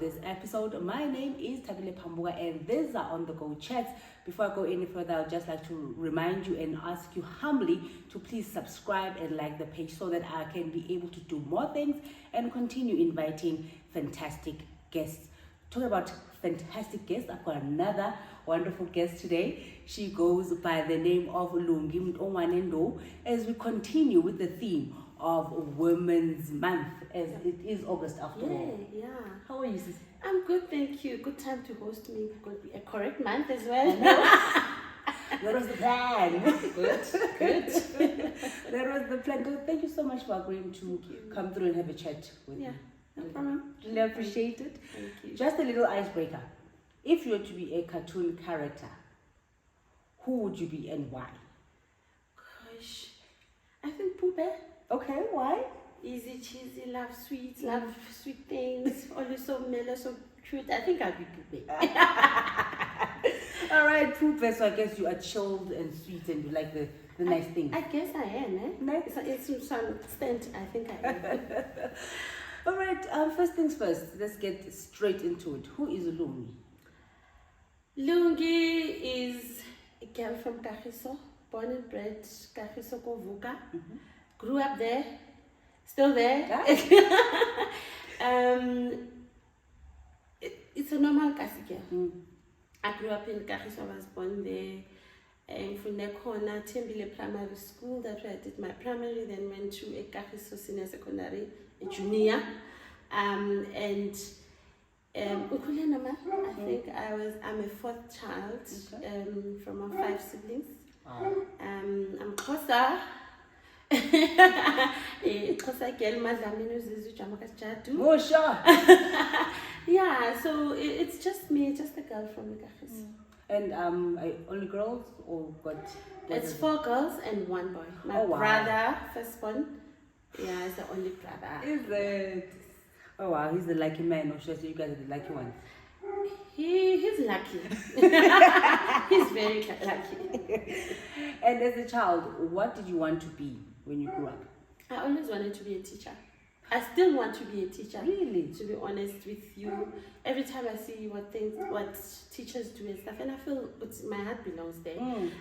this episode. My name is Tabile Pambuga and these are On The Go Chats. Before I go any further, I'd just like to remind you and ask you humbly to please subscribe and like the page so that I can be able to do more things and continue inviting fantastic guests. Talking about fantastic guests, I've got another wonderful guest today. She goes by the name of Lungi Ndou as we continue with the theme of Women's Month, as it is August after all. Yeah. How are you, sis? I'm good, thank you. Good time to host me. Could be a correct month as well. That was the plan. Good. That was the plan. Thank you so much for agreeing to come through and have a chat with me. No problem. Really appreciate it. Thank you. Just a little icebreaker. If you were to be a cartoon character, who would you be and why? Gosh, I think Pooh. Okay, why? Easy, cheesy, love sweets, love sweet things, always so mellow, so cute. I think I'll be Pooh. All right, Pooh. So I guess you are chilled and sweet and you like the nice things. I guess I am, eh? Nice. It's to some extent, I think I am. All right, first things first, let's get straight into it. Who is Lungi? Lungi is a girl from Kagiso, born and bred Kagiso Kovuka. Grew up there, still there. It's a normal Kasi girl. I grew up in Kagiso, I was born there. And from Nekona, Tembile Primary School, that's where I did my primary, then went to a Kagiso Senior Secondary, a junior. I think I'm a fourth child from our 5 siblings. I'm Kosa. Kosa girl, Madlamino Zizu Jamakas Jatu. Oh, sure. Yeah, so it's just me, just a girl from the Kagiso. And only girls or what? It's 4 girls and 1 boy. My brother, firstborn, is the only brother. Is it? Oh wow, he's the lucky man, or should I say you guys are the lucky ones? He's lucky. He's very lucky. And as a child, what did you want to be when you grew up? I always wanted to be a teacher. I still want to be a teacher. Really? To be honest with you, every time I see what teachers do and stuff, and I feel my heart belongs there.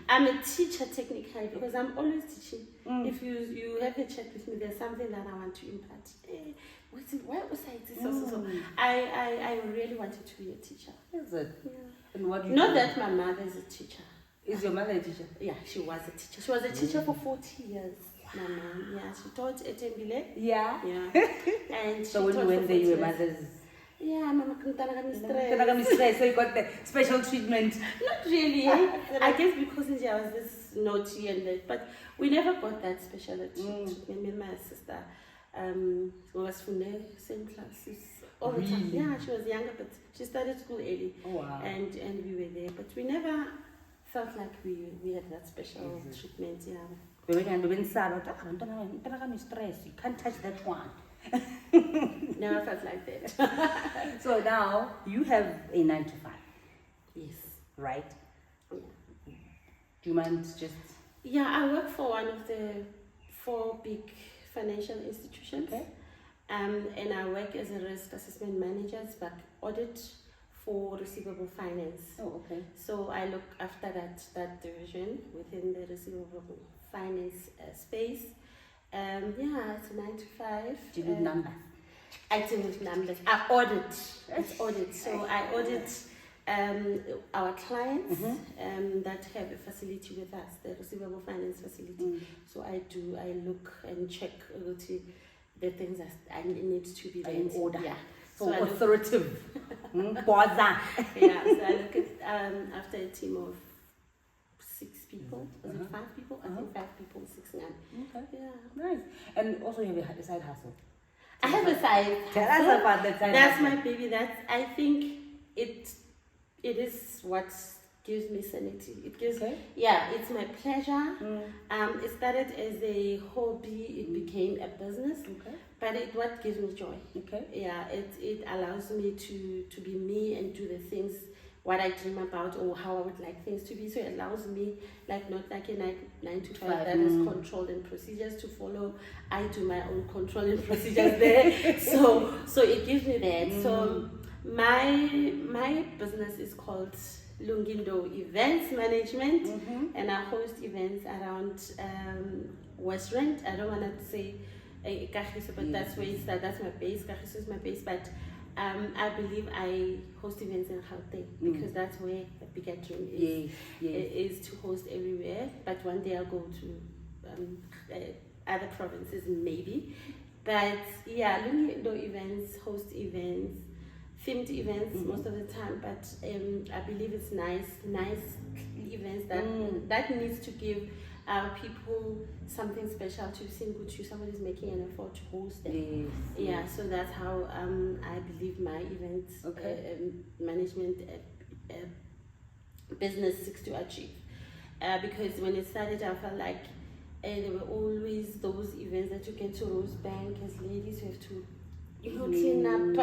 I'm a teacher technically because I'm always teaching. If you have a chat with me, there's something that I want to impart. Why was I this? So I really wanted to be a teacher. Is it? Yeah. And what do you Not do? that my mother is a teacher. Is your mother a teacher? Yeah, she was a teacher. She was a teacher for 40 years. My mom, yeah, she taught at Mbile. Yeah. And so when you went there, you were mother's. Yeah, Mama stress. So you got the special treatment. Not really. I guess because I was this naughty and that, but we never got that special treatment. Me and my sister was from the same classes all the time. Yeah, she was younger, but she started school early. Oh, wow. And we were there, but we never felt like we had that special treatment. Yeah. You can't touch that one. Never felt like that. So now you have a 9 to 5. Yes. Right? Yeah. Do you mind just... Yeah, I work for one of the 4 big financial institutions. Okay. And I work as a risk assessment manager, but audit for receivable finance. Oh, okay. So I look after that division within the receivable finance space. It's 9 to 5. Do you do numbers? I deal with numbers. I audit. It's audit. So I audit our clients that have a facility with us, the receivable finance facility. So I look and check the things that I need to be in order. Yeah. So authoritative. Bother. Yeah, so I look at after a team of 6 people. Was it 5 people? I think 5 people, 6 men. Okay. Yeah. Nice. And also you have a side hustle. I have a side. Tell us about that side That's hustle. my baby. I think it is what gives me sanity. It gives it's my pleasure. It started as a hobby, it became a business. But what gives me joy. Yeah, it allows me to be me and do the things what I dream about or how I would like things to be. So it allows me, like not like a 9 to 5 that is control and procedures to follow. I do my own control and procedures there. So it gives me that. So My business is called Lungi Ndou Events Management, and I host events around West Rand. I don't want to say Kagiso, but that's where that's my base. Kagiso is my base, but I believe I host events in Gauteng because that's where the bigger dream is. Is to host everywhere, but one day I'll go to other provinces maybe. But yeah, Lungi Ndou events, host events, themed events most of the time. But I believe it's nice events that needs to give people something special to sing good to. Somebody's making an effort to host them. So that's how I believe my events management business seeks to achieve. Because when it started, I felt like there were always those events that you get to Rosebank as ladies. You have to, clean up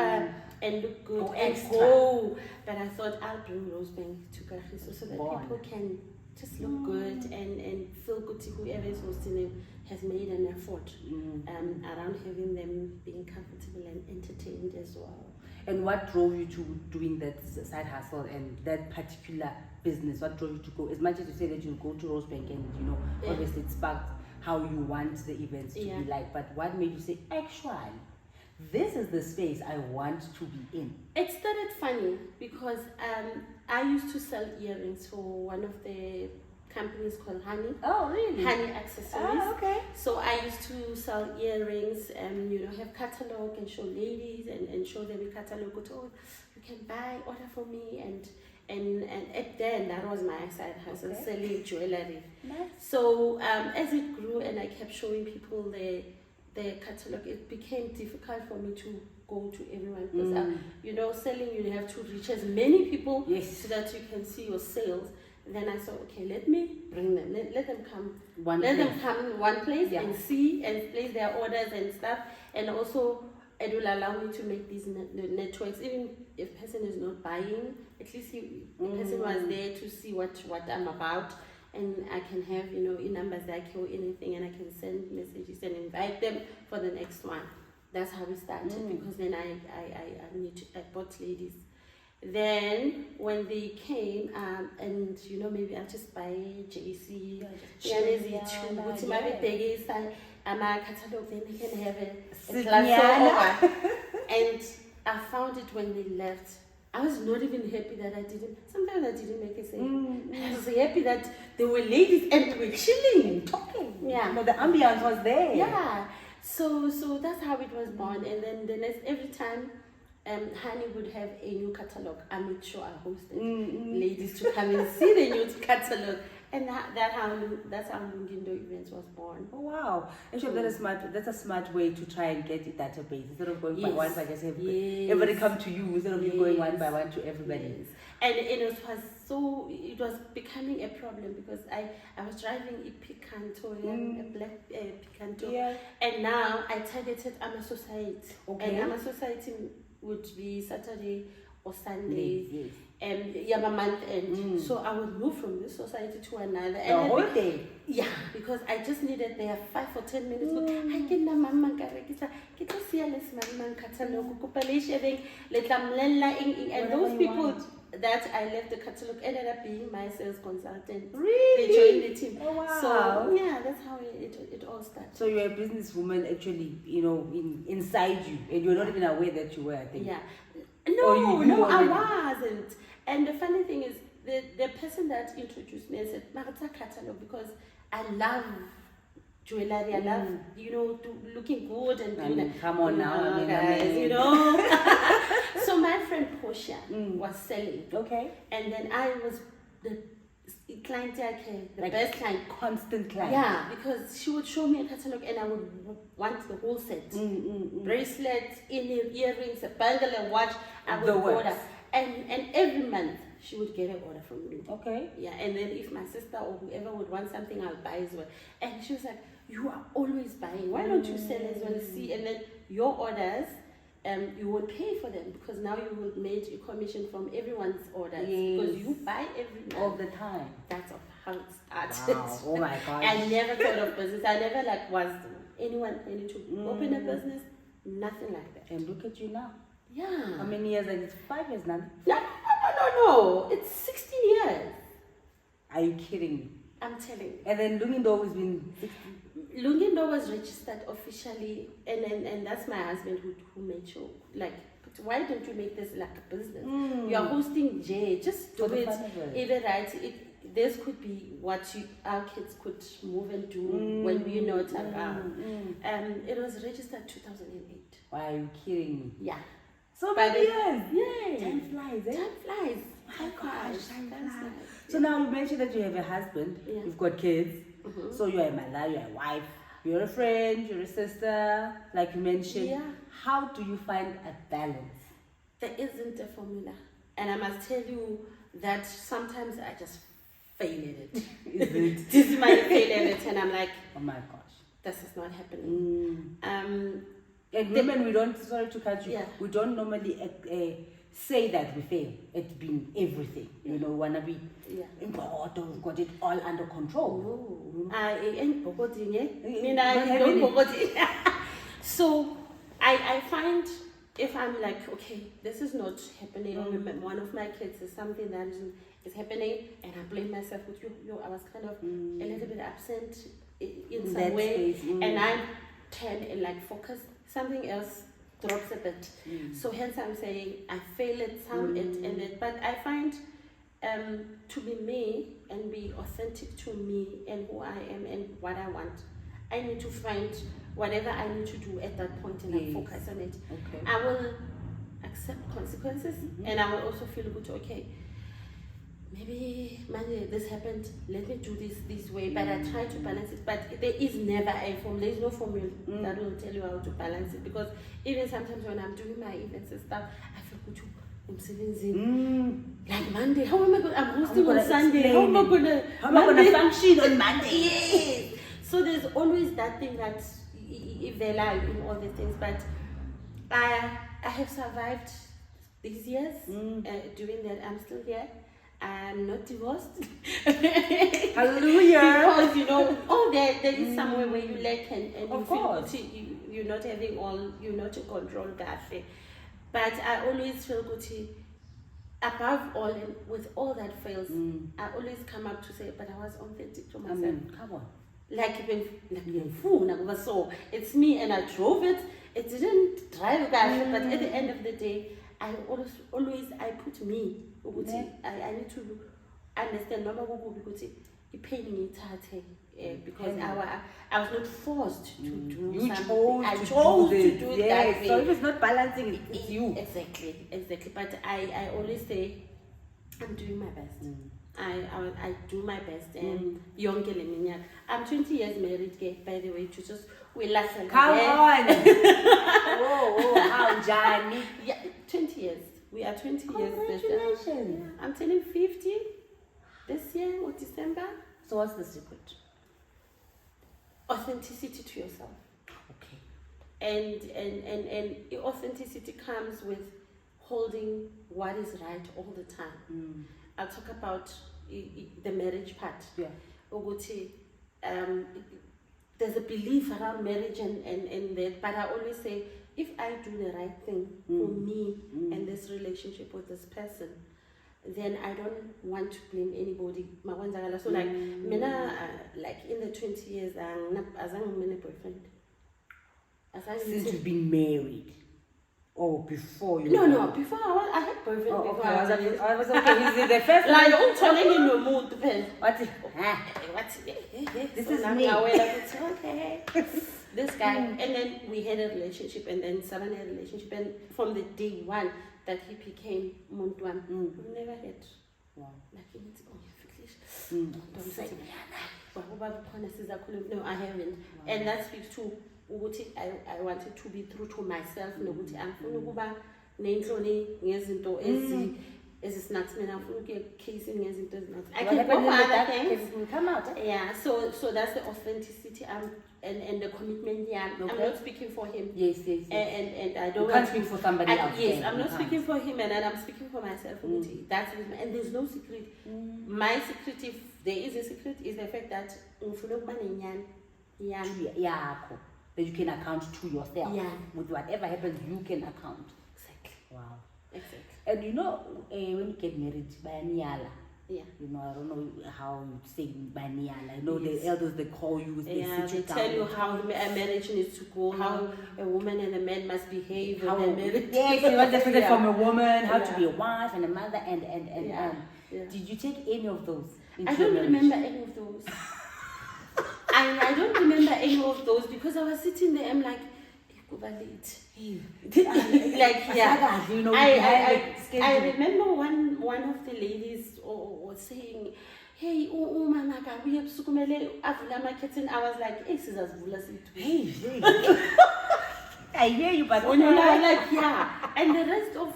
and look good and go. But I thought I'll bring Rosebank to Kagiso so that people can just look good and feel good to whoever is hosting them has made an effort around having them being comfortable and entertained as well. And what drove you to doing that side hustle and that particular business? What drove you to go? As much as you say that you go to Rosebank and obviously it sparked how you want the events to be like, but what made you say, actually, this is the space I want to be in? It started funny because I used to sell earrings for one of the companies called Honey. Oh, really? Honey Accessories. Oh, okay. So I used to sell earrings and have catalog and show ladies and show them a catalog. Oh, you can buy, order for me, and then that was my side hustle, selling jewelry. Nice. So as it grew and I kept showing people the catalog, it became difficult for me to go to everyone because selling, you have to reach as many people so that you can see your sales. Then I thought, okay, let me bring them. Let them come. Them come in one place and see and place their orders and stuff. And also, it will allow me to make these networks. Even if person is not buying, at least the person was there to see what I'm about. And I can have, in numbers like or anything, and I can send messages and invite them for the next one. That's how we started because then I bought ladies. Then when they came, and maybe I'll just buy JC, my catalog, then they can have a glass over. And I found it when they left. I was not even happy that I didn't. Sometimes I didn't make a sale. I was happy that there were ladies and we were chilling and talking. Yeah, the ambience was there. Yeah, so that's how it was born. And then the next every time. Honey would have a new catalog. I made sure I hosted ladies to come and see the new catalog, and that's how Lungi Ndou Events was born. Oh wow! Actually, that's a smart way to try and get a database instead of going by one. I guess everybody come to you instead of you going one by one to everybody. Yes. And it was becoming a problem because I was driving a Picanto, a black Picanto, and now I targeted Ama Society, and Ama Society would be Saturday or Sunday, and month end. So I would move from this society to another. The whole day? Yeah, because I just needed there 5 or 10 minutes. I get na mama karekisa. Kita siya les mama catalog. Kupalisha ding letlamlela and those people that I left the catalog ended up being my sales consultant. Really? They joined the team. Oh, wow. So yeah, that's how it all started. So you're a businesswoman actually, inside you, and you're not even aware that you were, I think. Yeah. No, I wasn't. And the funny thing is, the person that introduced me said, Marita catalog, because I love jewelry, I love, looking good and doing that. Come on now, guys, So my friend Portia was selling. Okay. And then I was the clientele care, the best client. Constant client. Yeah, because she would show me a catalog and I would want the whole set. Bracelets, earrings, a bangle, a watch. I would order. And every month she would get an order from me. Okay. Yeah, and then if my sister or whoever would want something, I'll buy as well. And she was like, you are always buying. Why don't you sell as well? See, and then your orders, you will pay for them because now you will make a commission from everyone's orders because you buy every month. All the time. That's how it started. Wow. Oh my gosh. I never thought of business. I never was anyone planning to open a business. Nothing like that. And look at you now. Yeah. How many years? And it's 5 years now. No. It's 16 years. Are you kidding me? I'm telling you. And then Lungi Ndou has been 16. Lungi Ndou was registered officially, and that's my husband who made sure, like, but why don't you make this like a business? You are hosting J, just do it. Even right, this could be what our kids could move and do when we're not around. It was registered 2008. Why are you kidding me? Yeah. So many years. Yeah. Time flies, eh? Time flies. My gosh, time flies. So now you mentioned that you have a husband, you've got kids, so you're a mother, you're a wife, you're a friend, you're a sister, like you mentioned. Yeah. How do you find a balance? There isn't a formula. And I must tell you that sometimes I just fail at it. Is it? This is my fail at it, and I'm like, oh my gosh, this is not happening. And women, we don't, sorry to cut you, Yeah. we don't normally say that we fail at being everything. You know, wanna be important, we've got it all under control. I ain't bogoting it. So I find if I'm like, okay, this is not happening, or one of my kids is something that is happening, and I blame myself with you, I was kind of a little bit absent in some way, and I turn and like focus, something else drops a bit. So hence I'm saying I fail at some and but I find to be me and be authentic to me and who I am and what I want, I need to find whatever I need to do at that point and I focus on it. Okay. I will accept consequences and I will also feel good, okay, maybe Monday this happened, let me do this way, but I try to balance it. But there is never a formula, there is no formula that will tell you how to balance it, because even sometimes when I'm doing my events and stuff, I feel good to like Monday, how am I going? I'm hosting on Sunday. How am I gonna function on Monday? Yes. So there's always that thing that if they lie in all the things, but I have survived these years doing that. I'm still here. I'm not divorced. Hallelujah. Because you know, there is somewhere where you lack and you feel you're not having all, you're not in control, Gafe. But I always feel good above all, and with all that fails, I always come up to say, but I was authentic to myself. Come on. Like so it's me and I drove it. It didn't drive guys, but at the end of the day, I always I put me. I need to understand because I was not forced to do you something. I chose to do it that way. So if it's not balancing, it's you. Exactly. But I always say I'm doing my best. I do my best, and I'm 20 years married, by the way, to just we laugh and come on. How Johnny? Yeah, 20 years. We are 20 years. Congratulations. I'm turning 50 this year or December. So what's the secret? Authenticity to yourself. Okay. And authenticity comes with holding what is right all the time. I'll talk about the marriage part. Yeah. There's a belief around marriage and that, but I always say, if I do the right thing for me and this relationship with this person, then I don't want to blame anybody. So like, like in the 20 years, I haven't a boyfriend. Since you've been married? Or before you? No, before I had boyfriend. Before I was okay. He's the first like you're turning in the mood. What? This so is me. Okay. This guy, and then we had a relationship, and then Saban had a relationship, and from the day one that he became Montwan, we never had. Wow. Like don't say no, I haven't, and that speaks to. I wanted to be true to myself. I'm I can go for other things. Come out. Yeah, so that's the authenticity and the commitment. Yeah, okay. I'm not speaking for him. Yes. And I don't want to speak for somebody else. Yes, I'm not speaking for him, and I'm speaking for myself. That's it. And there's no secret. My secret, if there is a secret, is the fact that that you can account to yourself. Yeah. With whatever happens, you can account. Exactly. Exactly. And you know, when you get married, bayaniala. Yeah. You know, I don't know how you say baniala. I know the elders, they call you, they sit you down. Tell you how a marriage needs to go, how a woman and a man must behave when they're married. Yes, you want to from a woman, how to be a wife and a mother, and. Yeah. Did you take any of those? I don't remember any of those. I don't remember any of those because I was sitting there, I'm like, like, yeah. You know, I remember one of the ladies was saying, hey, mama, we have sukumele avula marketing. I was like, hey, scissors vula hey. I hear you, but like, yeah. And the rest of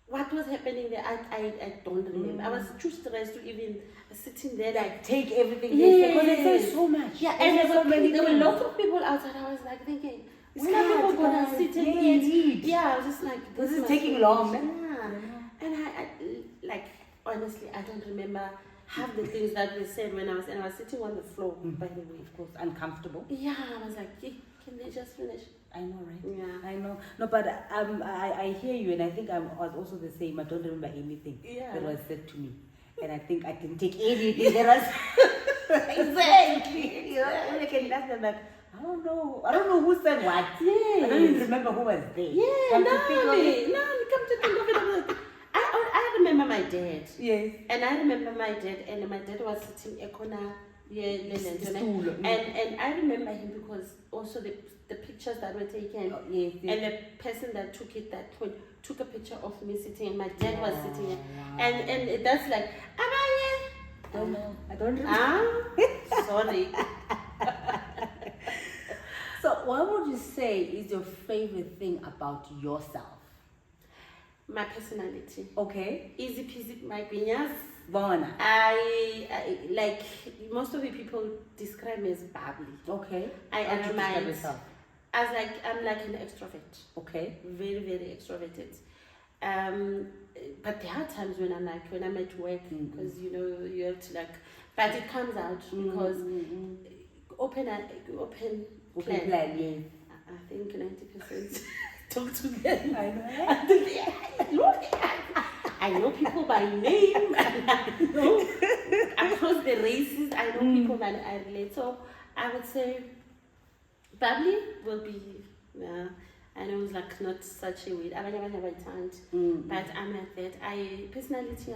what was happening there, I don't remember. I was too stressed to even sitting there like take everything. Yes. Because they say so much. Yeah, and there were lots of people outside. I was like thinking, when are people gonna sit and eat? Yeah, I was just like, this is taking long. Yeah. And I like honestly, I don't remember half the things that we said when I was sitting on the floor. By the way, of course, uncomfortable. Yeah, I was like, can they just finish? I know, right? Yeah, I know. No, but I hear you, and I think I was also the same. I don't remember anything that was said to me, and I think I can take anything that was exactly. You know, when I can ask them like, I don't know who said what. Yeah, I don't even remember who was there. Yeah, come to think of it, I'm like, I remember my dad. Yes. And I remember my dad, and my dad was sitting a corner. Yeah, and I remember him because also the pictures that were taken, and the person that took it that point took a picture of me sitting, and my dad was sitting there, and that's like, I don't know. I don't remember. Sorry. So, what would you say is your favorite thing about yourself? My personality. Okay. Easy peasy, my genius. Bona. I like most of the people describe me as bubbly. Okay. I am myself. I'm like an extrovert. Okay. Very, very extroverted. But there are times when I'm at work because you have to like, but it comes out because open plan. Yes. I think 90% talk to them. I know. I know people by name. I know across the races. I know people that I relate. So I would say bubbly will be. I know it's like not such a weird. I never timed, but I'm like that. Personality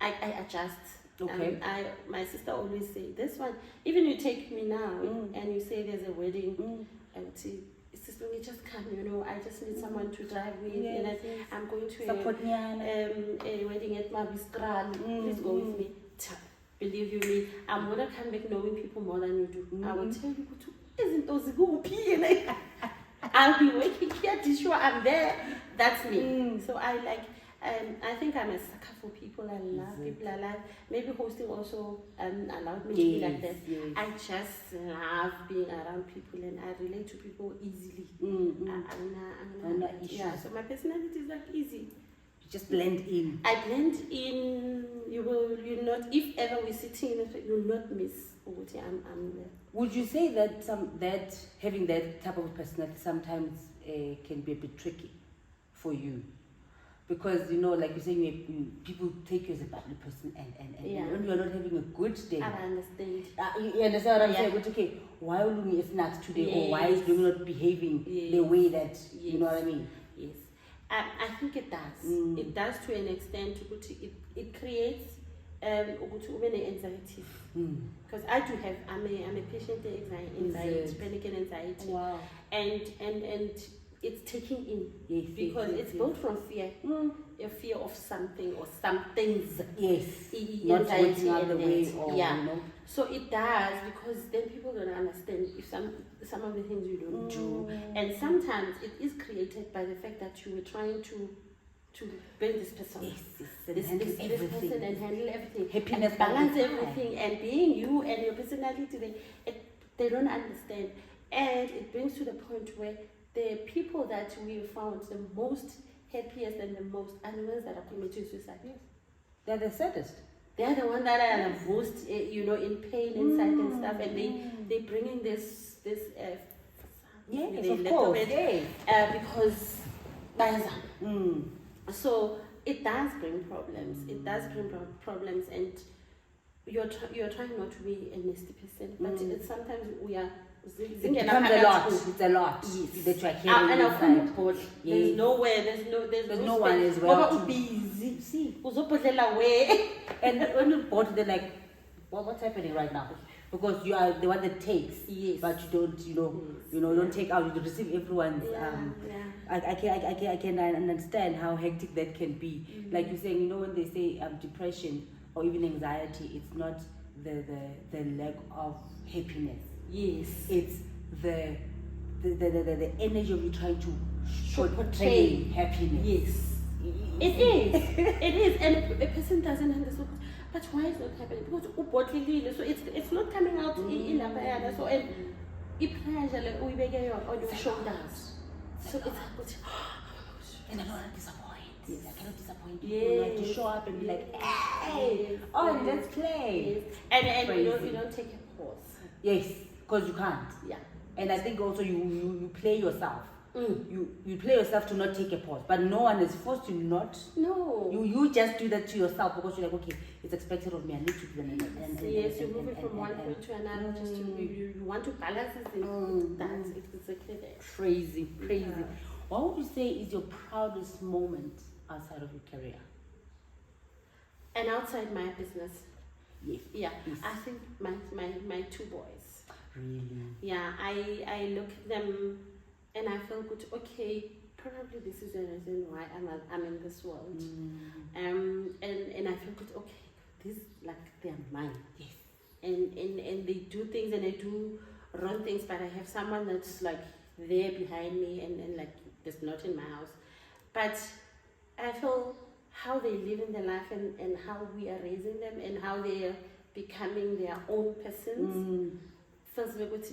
I adjust. Okay. My sister always say this one. Even you take me now and you say there's a wedding, I would say, sister, we just come. I just need someone to drive with, and I'm going to a wedding at Mabiskral. Please go with me. Believe you me, I'm gonna come back knowing people more than you do. I will tell you isn't those I'll be working here to sure I'm there. That's me. So I like. I think I'm a sucker for people. I love people. I love maybe hosting also allowed me to be like that. Yes. I just love being around people and I relate to people easily. I'm not issues. So my personality is like easy. You just blend in. I blend in. You'll not, if ever we're sitting in it, you'll not miss what I'm there. Would you say that that having that type of personality sometimes can be a bit tricky for you? Because like you say, people take you as a bubbly person, and when you are not having a good day, I understand. You understand what I'm saying? But okay, why Lungi is not today, or why is Lungi not behaving the way that you know what I mean? Yes, I think it does. It does to an extent. It creates anxiety. Because I do have. I'm a patient anxiety, panic and anxiety. Wow. And it's taking in because it's built from fear, a fear of something or some things. Yes, not anxiety out the way. So it does because then people don't understand if some of the things you don't do, and sometimes it is created by the fact that you were trying to build this person, this person, and handle everything, happiness, and balance everything, and being you and your personality. They don't understand, and it brings to the point where the people that we found the most happiest and the most are the ones that are committing suicide. Yes. They're the saddest. They're the ones that are the most, in pain inside and stuff, and they bring in this yes, of course, because So it does bring problems. It does bring problems, and you're trying not to be a nasty person, but sometimes we are. It becomes a lot. It's a lot. Yes. That you are carrying inside. There's nowhere. There's no one as well. Busy. See. And when you bought, they're like, well, what's happening right now? Because you are the one that takes, but you don't, don't take out. You receive everyone's. I can understand how hectic that can be. Like you're saying, when they say depression or even anxiety, it's not the lack of happiness. Yes, it's the energy of you trying to portray happiness. Yes, it is, and a person doesn't understand. But why is it not happening? Because so it's not coming out in the so and it pressure on your shoulders. So it's and I don't want to disappoint. Yes. I cannot disappoint you. You have to show up and be like, hey, let's play. Yes. And you don't take a pause. Yes, because you can't. Yeah. And I think also you play yourself. You play yourself to not take a pause, but no one is forced to not. No. You just do that to yourself because you're like, okay, it's expected of me. I need to do that. Yes, you're moving from one point to another. Just you want to balance it. That's exactly that. Crazy. What would you say is your proudest moment outside of your career? And outside my business? Yes. Yeah. Yes. I think my two boys. Really? Yeah, I look at them and I feel good. Okay, probably this is the reason why I'm in this world. And I feel good. Okay, this they're mine. Yes. And they do things and they do wrong things, but I have someone that's there behind me and that's not in my house. But I feel how they live in their life and how we are raising them and how they are becoming their own persons. Feels very good.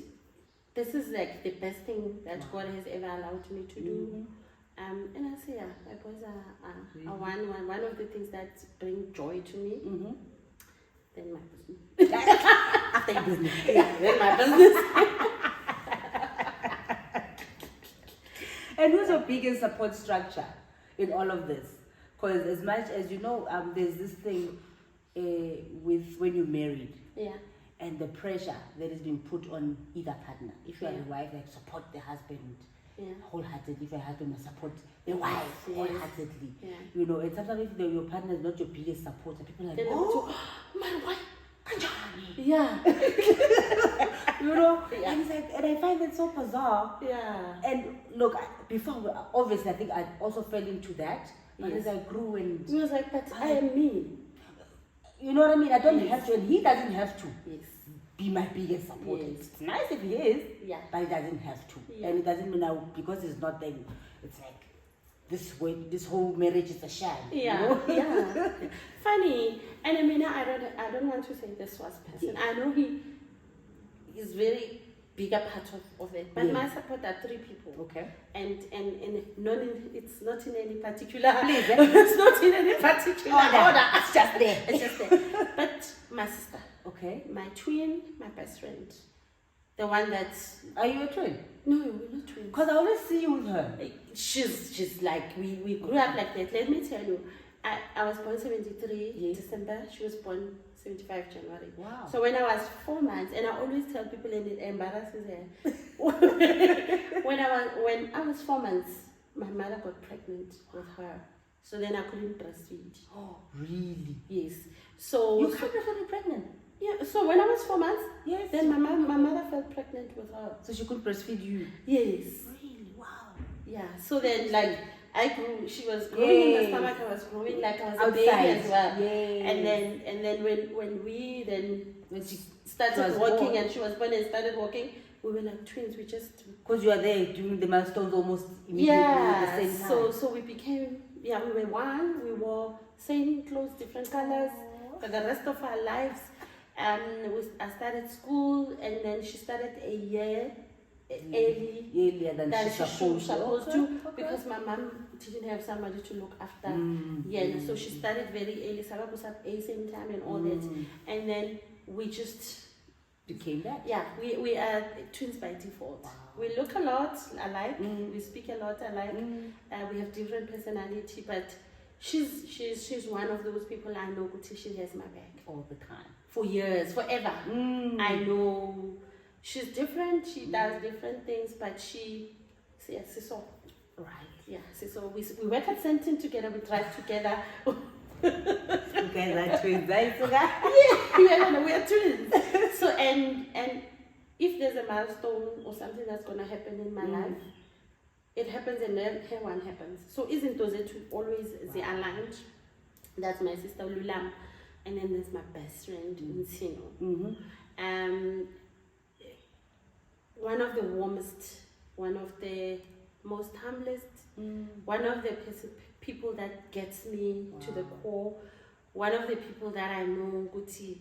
This is the best thing that God has ever allowed me to do. And I say, my boys are one of the things that bring joy to me. Then my business. After your business. Then my business. And who's your biggest support structure in all of this? Because as much as there's this thing with when you're married. Yeah. And the pressure that is being put on either partner. If you are a wife, support the husband wholeheartedly. If you're a husband, support the wife wholeheartedly. Yeah. And sometimes if your partner is not your biggest supporter, people are like, my wife. Yeah. Yeah. And it's like, and I find it so bizarre. Yeah. And look, before, obviously, I think I also fell into that. But as I grew and... He was like, but I am me. You know what I mean? I don't have to, and he doesn't have to. Yes. Be my biggest supporter. Yes. It's nice if he is, but he doesn't have to. Yeah. And it doesn't mean now because he's not there, it's like this whole marriage is a sham. Yeah, yeah. Funny. And I mean, I don't want to say this was person. I know he is very bigger part of it. But my support are 3 people. Okay. And it's not in any particular place. It's not in any particular order. It's just there. It's just there. But my sister. Okay. My twin, my best friend. The one that's... Are you a twin? No, we're not twins. Because I always see you with her. She's like, we grew up like that. Let me tell you, I was born 73 December. She was born 75 January. Wow. So when I was 4 months, and I always tell people, and it embarrasses her. when I was 4 months, my mother got pregnant with her. So then I couldn't breastfeed. Oh, really? Yes. So you can't be pregnant. Yeah, so when I was 4 months, then my mother felt pregnant with her. So she could breastfeed you? Yes. Really? Wow. Yeah, so then I grew, she was growing in the stomach, I was growing like I was outside. A baby as well. Yes. And then when she started walking and she was born and started walking, we were like twins, we just... Because you are there doing the milestones almost immediately at the same time. So we became, we were one, we wore same clothes, different colors, for the rest of our lives. I started school and then she started a year earlier than she supposed to because my mom didn't have somebody to look after. So she started very early, Sabah was up at same time and all that. And then we just became that? Yeah, we are twins by default. Wow. We look a lot alike. We speak a lot alike. We have different personality, but she's one of those people I know. She has my back all the time, for years, forever. I know she's different. She does different things, but she so right. Yeah, so we work at Sentin together. We drive together. You guys are twins, right? Yeah, we are twins. So and if there's a milestone or something that's gonna happen in my life, it happens and then her one happens. So isn't those two always they aligned? That's my sister Lulam, and then there's my best friend Nsino. One of the warmest, one of the most humblest, one of the people that gets me to the core, one of the people that I know, Guti,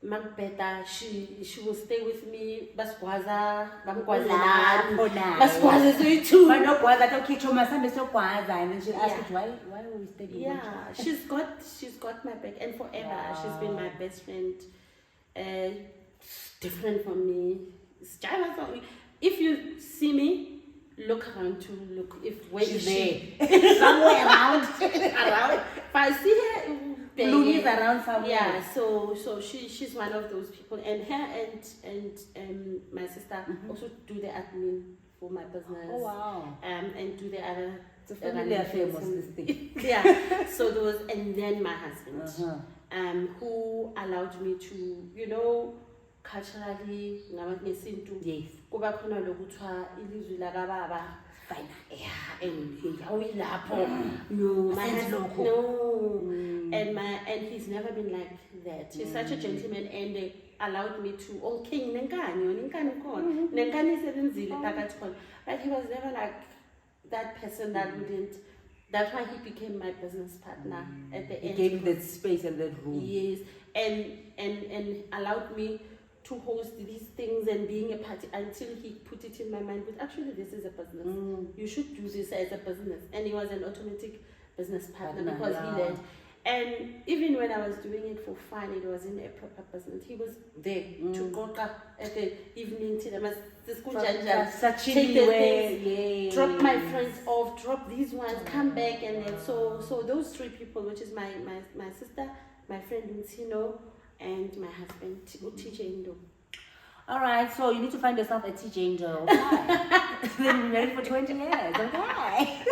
Magbeta, she will stay with me, Basquaza, Bamquaza, Basquaza, too. And then she'll ask why will we stay with you? Yeah, she's got my back, and forever. Wow. She's been my best friend. Different from me. If you see me, look around to look if where she's is there. Somewhere around. If I see her, Lungi is around somewhere. Yeah, so she's one of those people, and her and my sister also do the admin for my business. Oh wow. And do the other. It's a family affair, this thing. Yeah. So those, and then my husband, who allowed me to, culturally, yes. Kuba khona lokuthiwa ilizwi lakababa fine. Yeah, and and he's never been like that. He's such a gentleman, and they allowed me to but he was never like that person that wouldn't. That's why he became my business partner at the end. He gave me that space and that room. Yes, and allowed me to host these things and being a party until he put it in my mind. But actually, this is a business. You should do this as a business. And he was an automatic business partner because he led. And even when I was doing it for fun, it wasn't a proper business. He was there to go at the evening to the school take the things, drop my friends off, drop these ones, come back, and then so those three people, which is my sister, my friend Nsino, and my husband, TJ Ndou. All right, so you need to find yourself a TJ Ndou. Okay. They've been married for 20 years. Okay.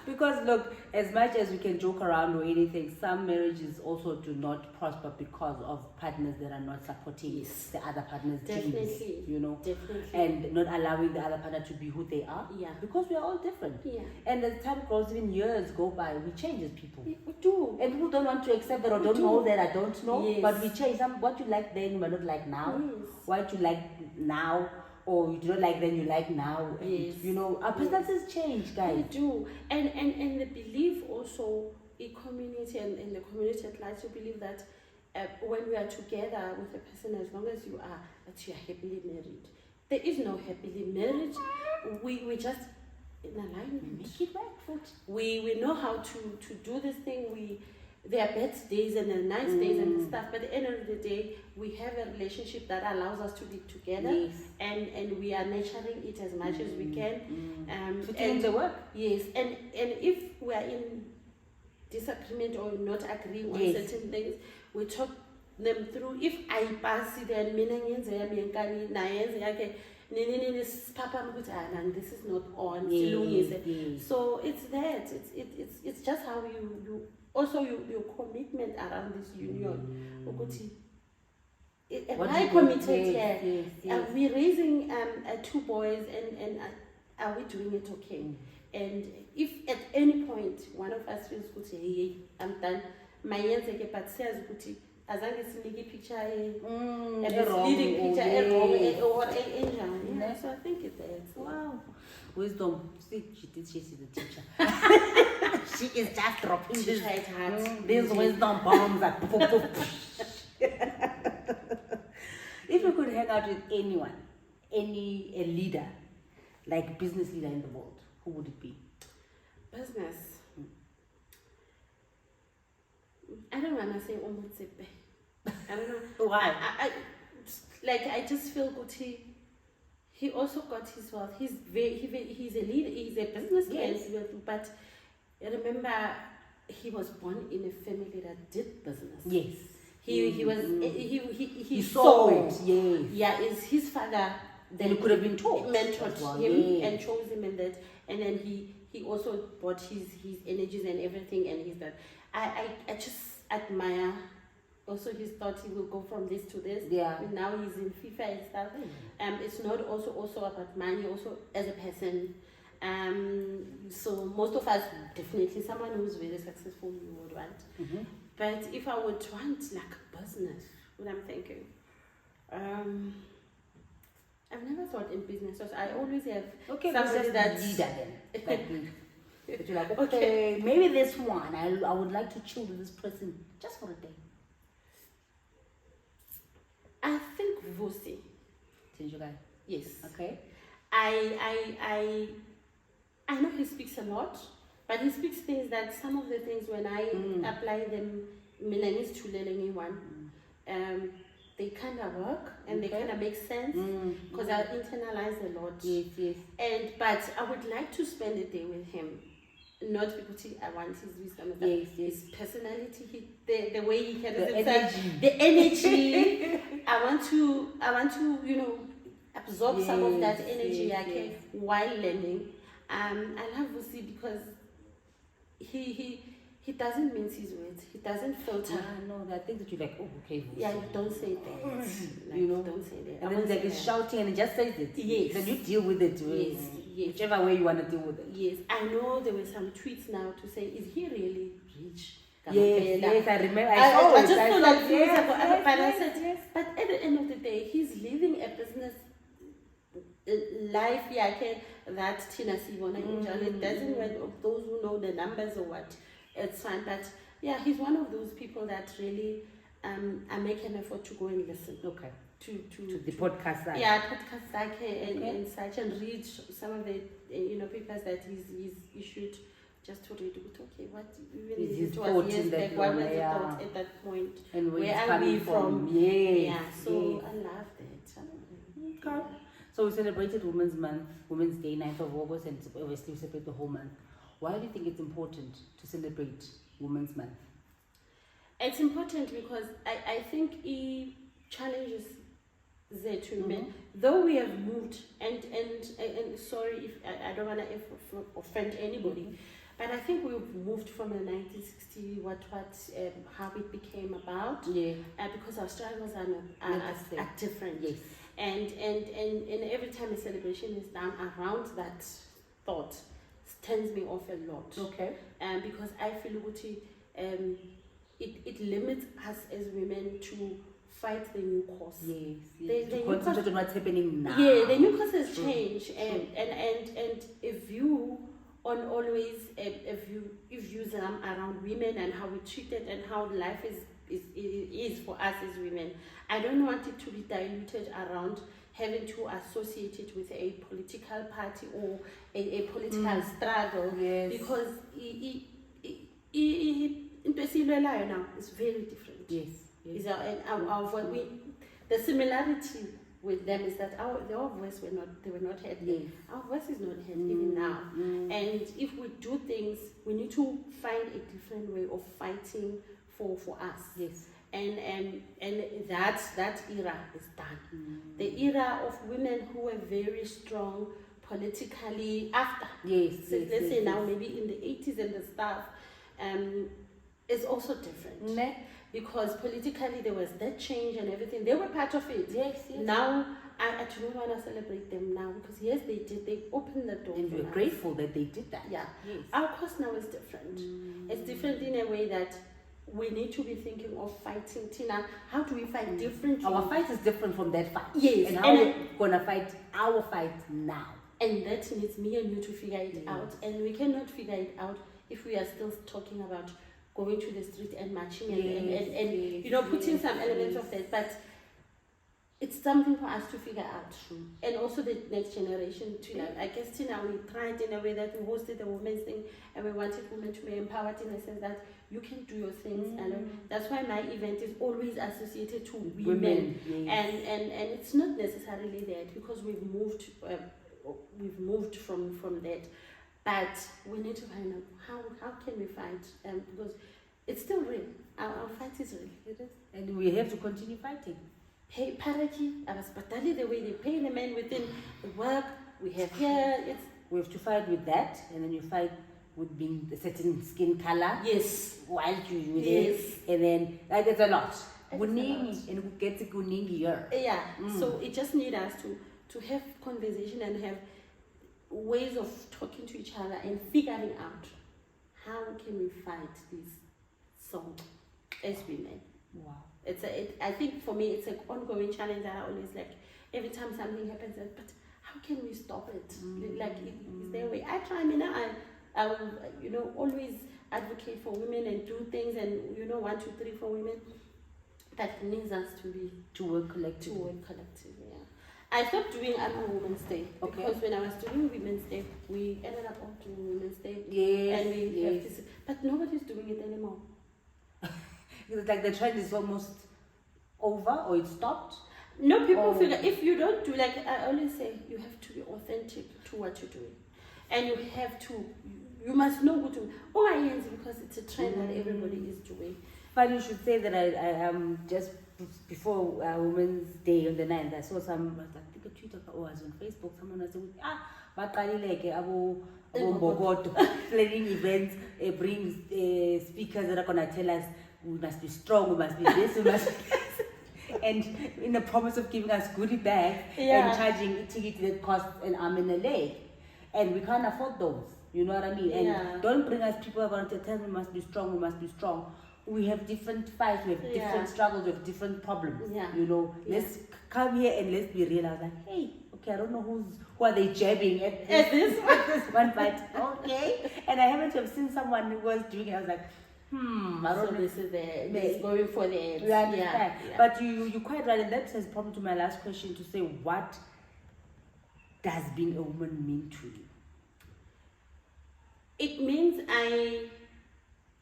Because look, as much as we can joke around or anything, some marriages also do not prosper because of partners that are not supporting the other partner's dreams. Definitely. And not allowing the other partner to be who they are. Yeah. Because we are all different. Yeah. And as time goes, even years go by, we change as people. We do. And people don't want to accept that or don't know that I don't know. Yes. But we change. What you like then, you might not like now. Yes. What you like now, or you don't like then you like now. Yes. And, our personalities change, guys. We do. And the belief also in community and in the community at large, to believe that when we are together with a person, as long as you are happily married. There is no happily marriage. We just in alignment. Make it work. We know how to do this thing. There are bad days and there are nice days and stuff, but at the end of the day, we have a relationship that allows us to be together, and we are nurturing it as much as we can. Putting the work. Yes, and if we are in disagreement or not agreeing on certain things, we talk them through. If I pass it and this is not on. So it's that. It's just how you also your commitment around this union. Am I committed here? Are we raising 2 boys and are we doing it okay? And if at any point one of us feels good, hey, I'm done, my answer but says good. As long as you picture a leading picture or an angel. So I think it's there. Wow. Wisdom. See, she's the teacher. She is just dropping these wisdom bombs. If you could hang out with anyone, a leader, like business leader in the world, who would it be? Business. I don't want to say Omotsepe. I don't know. Why? I just feel good. He also got his wealth. He's a leader. He's a businessman. Yes. But remember, he was born in a family that did business. Yes. He saw it. Yes. Yeah, is his father. Then he could have been taught. Mentored him and chose him in that, and then he also brought his energies and everything, and he's that. I just admire. Also, his thought he will go from this to this. Yeah. And now he's in FIFA and stuff. It's not also about money. Also as a person. So most of us definitely someone who's very successful we would want. Mm-hmm. But if I would want like a business, what I'm thinking, I've never thought in business. So I always have somebody that's leader then. But you're like, okay, maybe this one. I would like to chill with this person just for a day. I think Vusi. Yes. Okay. I know he speaks a lot, but he speaks things that some of the things when I apply them, they kind of work and they kind of make sense because I internalize a lot. Yes. But I would like to spend a day with him. Not because I want his wisdom, his personality, the way he carries himself, the energy. I want to absorb some of that energy while learning. I love Vusi because he doesn't mince his words. He doesn't filter. No, that thing that you're like, oh, okay, Vusi. Yeah, don't say that. Don't say that. And then he's shouting and he just says it. Yes. Then you deal with it. Yes. Whichever way you want to deal with it. Yes. I know there were some tweets now to say, is he really rich? Yes, I remember. I just saw that few years ago. But I said, yes. But at the end of the day, he's living a business life that Tina Sivona it doesn't matter of those who know the numbers or what, it's fine. But yeah, he's one of those people that really I make an effort to go and listen. Okay. To the podcast side. Yeah, podcast side and such, and read some of the papers that he's issued, just to read. Okay, what even his it was years back? What was the thought at that point? And where are we from? Yes. So I love that. Okay. So we celebrated Women's Month, Women's Day, 9th of August, and obviously we celebrate the whole month. Why do you think it's important to celebrate Women's Month? It's important because I think it challenges the men. Though we have moved, and sorry if I don't want to offend anybody, but I think we've moved from the 1960 how it became about. Yeah. Because our struggles are different. Yes. And every time a celebration is done around that thought, turns me off a lot. Okay. Because I feel it limits us as women to fight the new course. Yes. The concentrate on what's happening now. Yeah, the new course has changed, and a view on always a views around women and how we treat it and how life is for us as women. I don't want it to be diluted around having to associate it with a political party or a political struggle. Yes. Because now is very different. Yes. The similarity with them is that their voice were not heard. Yes. Our voice is not heard even now. And if we do things, we need to find a different way of fighting for us. Yes. And that era is done. The era of women who were very strong politically after. Yes. So let's say now maybe in the 80s and the stuff, is also different. Because politically there was that change and everything. They were part of it. Yes. Now I do not want to celebrate them now because yes, they did. They opened the door. And we're grateful that they did that. Yeah. Yes. Our course now is different. It's different in a way that we need to be thinking of fighting. Tina, how do we fight differently? Our fight is different from that fight. Yes. And how we're going to fight our fight now. And that needs me and you to figure it out. And we cannot figure it out if we are still talking about going to the street and marching and putting some elements of that. But it's something for us to figure out. And also the next generation to like, I guess Tina, we tried in a way that we hosted the women's thing and we wanted women to be empowered in a sense that you can do your things. And that's why my event is always associated to women. Yes. And it's not necessarily that because we've moved from that. But we need to find out how can we fight, because it's still real. Our fight is real. It is. And we have to continue fighting. Pay parity, especially the way they pay the men within the work we have here. We have to fight with that, and then you fight with being a certain skin color. Yes. While you there, and then like there's a lot. Kuningi and we get to kuningi here. Yeah. So it just needs us to have conversation and have ways of talking to each other and figuring out how can we fight this song as women. Wow. I think for me it's an ongoing challenge that I always like. Every time something happens, but how can we stop it? Like, is there a way? I try. I mean, I will, always advocate for women and do things and 1, 2, 3 for women. That needs us to work collectively. Yeah. I stopped doing annual Women's Day because when I was doing Women's Day, we ended up all doing Women's Day. Yes. And we have this, but nobody's doing it anymore. It's like the trend is almost over or it stopped. No, people figure if you don't do, like I always say, you have to be authentic to what you're doing, and you must know what to. Because it's a trend that everybody is doing. But you should say that I just before Women's Day on the 9th, I saw some. I think a tweet or was on Facebook. Someone was saying, planning events, bring speakers that are gonna tell us we must be strong, we must be this, we must be this. And in the promise of giving us goodie bags and charging a ticket that costs an arm and a leg. And we can't afford those. You know what I mean? And don't bring us people who are going to tell me we must be strong, we must be strong. We have different fights, we have different struggles, we have different problems. Let's come here and let's be real. I was like, hey, okay, I don't know who are they jabbing at this one, but okay. And I happened to have seen someone who was doing it. I was like, I don't know. This is going for the ads. Yeah. But you're quite right, and that has brought me to my last question to say, what does being a woman mean to you? It means I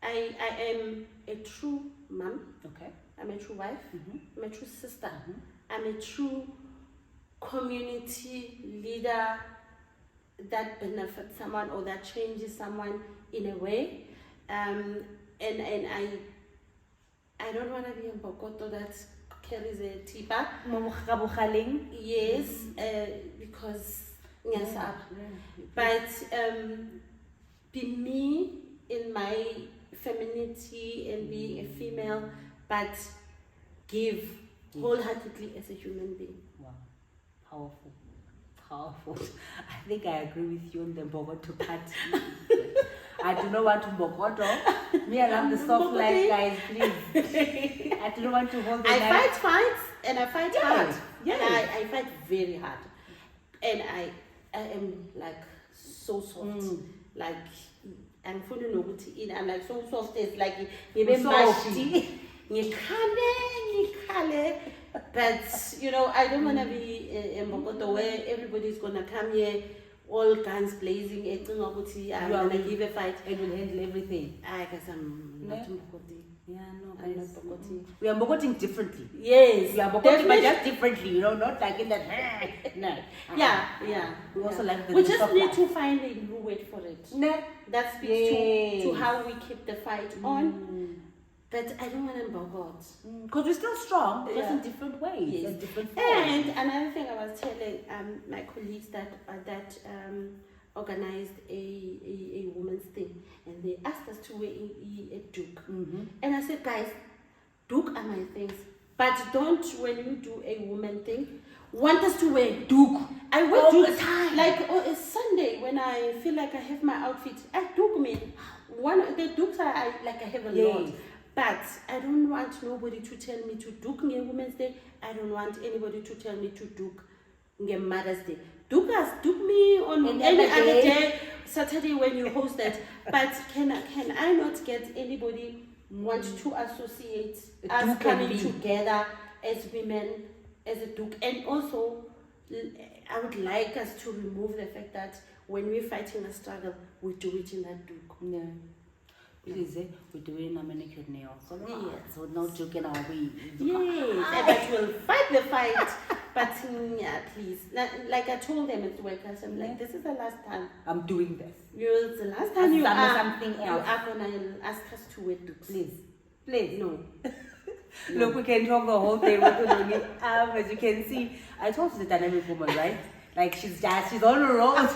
am a true mom. Okay. I'm a true wife. I'm a true sister. I'm a true community leader that benefits someone or that changes someone in a way. And I don't want to be a bokoto that carries a tipa. Yes, because but be me in my femininity and being a female, but give wholeheartedly as a human being. Wow, powerful. I think I agree with you on the bokoto part. I do not want to bokoto. Me, I love the soft life, guys, please. I do not want to hold the I fight fights and I fight hard. Yes. And I fight very hard. And I am like so soft. Like I'm fully noguti. I'm like so soft. It's like but I don't want to be in Bokoto where everybody's gonna come here all guns blazing. I'm gonna give a fight and will handle everything. I guess I'm not Bokoti. Yeah, no, I'm not Bokoti. We are bokoting differently. Yes, we are bokoting, but just differently. Not like in that. No. Yeah. We also like the. We just need to find a new word for it. No. That speaks to how we keep the fight on. But I don't want to bogot. Because we're still strong, just in different ways. Yes. In different forms. And another thing I was telling my colleagues that organized a women's thing, and they asked us to wear a duke. And I said, guys, duke are my things, but don't, when you do a woman thing, want us to wear duke. I wear all duke the time. Like it's Sunday when I feel like I have my outfit. I duke me. One of the dukes I have a lot. But I don't want nobody to tell me to duke on Women's Day. I don't want anybody to tell me to duke on Mother's Day. Duke me on any other day, Saturday when you host that. But can I not get anybody want to associate us coming together as women as a Duke. And also, I would like us to remove the fact that when we're fighting a struggle, we do it in that Duke. Yeah. Please, we're doing a manicure nail. So, yes. So no joking our way. Yes, but we'll fight the fight. But yeah, please. Like I told them at work, I said, like, this is the last time I'm doing this. It's the last time you are something else. You are gonna ask us to wear Dukes. Please. No. No. Look, we can talk the whole day with Lungi. As you can see, I told you the dynamic woman, right? Like she's on the road.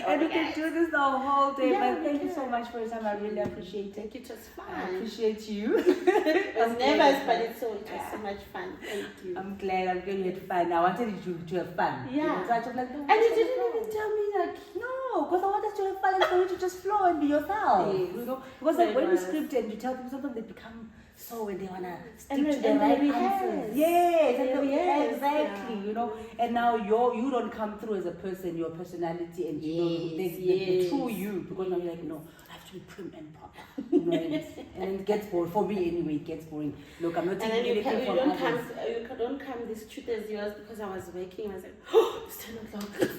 And we can do this the whole day. Yeah, but thank you so much for your time. I really appreciate it. It was fun. I appreciate you. It was nervous, but it was so much fun. Thank you. I'm glad you had fun. I wanted you to have fun. Yeah. So I was like, no, and you didn't even tell me that. No, because I want us to have fun and for you to just flow and be yourself. Yes. You know? Because like when you script and you tell people something, they become so when they wanna stick and to the right rehearse. answers. Yes, exactly. Yeah. You know, and now you don't come through as a person, your personality and the true you. Because now you're like, no, I have to be prim and proper. You know, and it gets boring for me anyway. It gets boring. Look, I'm not taking anything from others. You don't come this truth as yours because I was working. I was like, oh, it's 10 o'clock. It's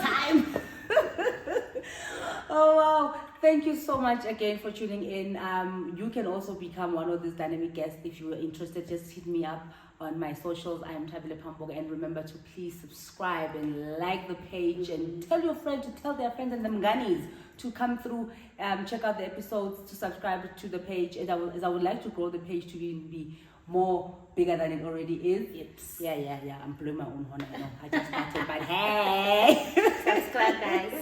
time. Oh wow, thank you so much again for tuning in. You can also become one of these dynamic guests if you are interested. Just hit me up on my socials. I am Tabile Pamboga, and remember to please subscribe and like the page and tell your friends to tell their friends and them gunnies to come through, check out the episodes, to subscribe to the page. And I would like to grow the page to be more bigger than it already is. Yep. Yeah. I'm blowing my own horn. I know. I just started, but hey,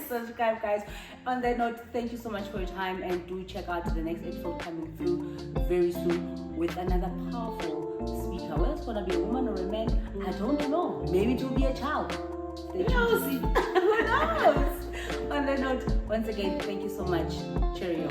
subscribe, guys. On that note, thank you so much for your time, and do check out the next episode coming through very soon with another powerful speaker. Whether it's gonna be a woman or a man, I don't know. Maybe it will be a child. Who knows? Who knows? On that note, once again, thank you so much. Cheerio.